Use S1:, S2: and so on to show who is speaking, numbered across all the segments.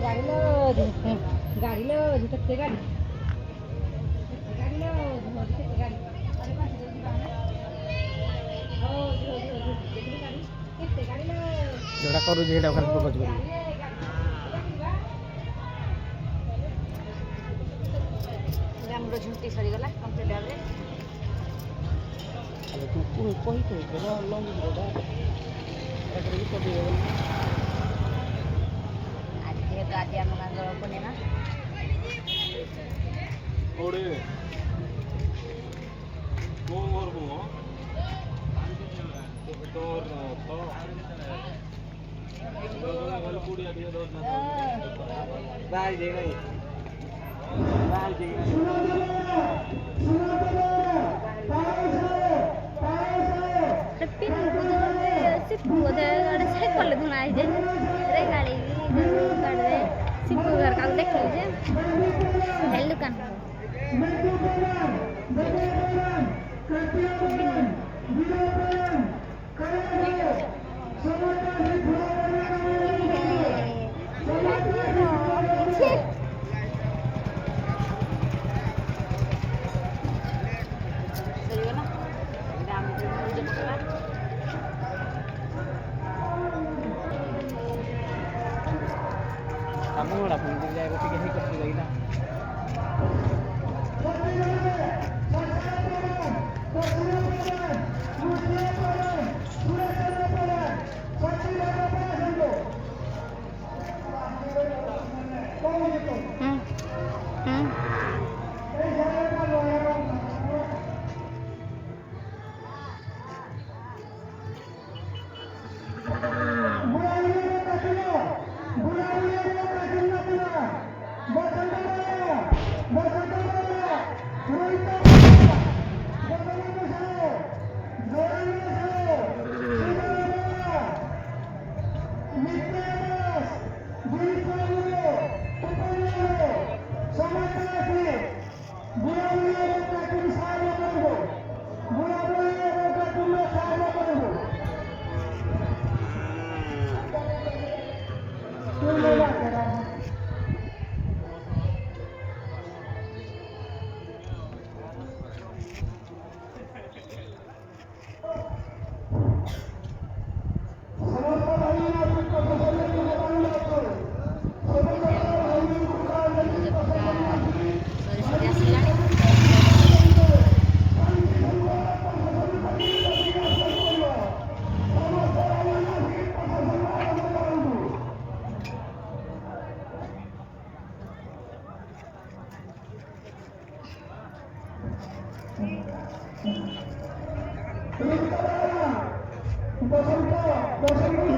S1: गाड़ी लो कितने गाड़ी लो कितने गाड़ी अरे पास कितने गाड़ी लो
S2: जोड़ा करू जेटा खाली प्रपोज करू
S1: हमरो झुंटी सरी गला कंप्लीट आबे
S2: अरे तू कोई तो जरा लॉन्ग जोड़ा एकरे को दे
S1: आज जेहेतु आज हम गांगर पूर्णिमा
S3: ओडे मोर मो तो गल कुड़िया दिया दो बाय दे गई बाय दे
S4: tapi sipu ada cycle dhuna aje re gali kadre sipu gar kal dekhe je hel dukan
S2: kamu ora pun dia aku pikir ikut lagi lah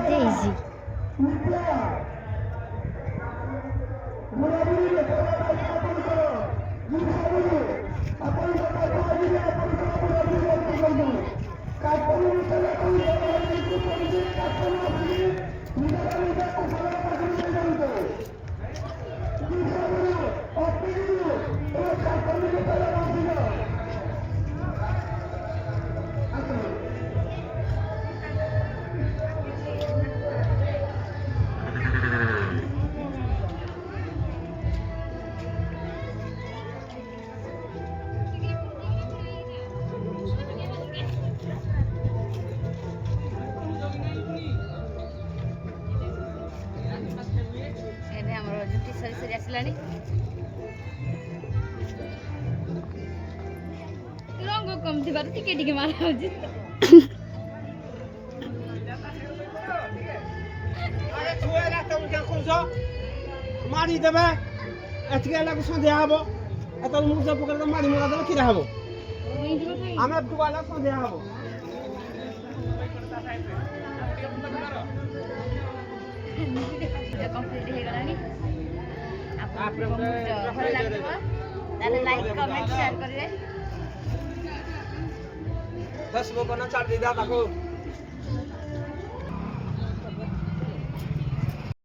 S2: Daisy.
S1: सरी सरी आसलानी रंग कम थी टिके टिके मारा होजी
S3: अरे छुएला त उनका कोन मारी देबे एतके लागु संध्या हबो एतल मुझे पकड़ के मारी मरा देबे किरा हबो हमें दुआला संध्या हबो
S1: कंप्लीट हे गलानी आप भल लागबो ताले लाइक कमेंट शेयर करिवे
S3: 10 को ना चाट दे दा ताको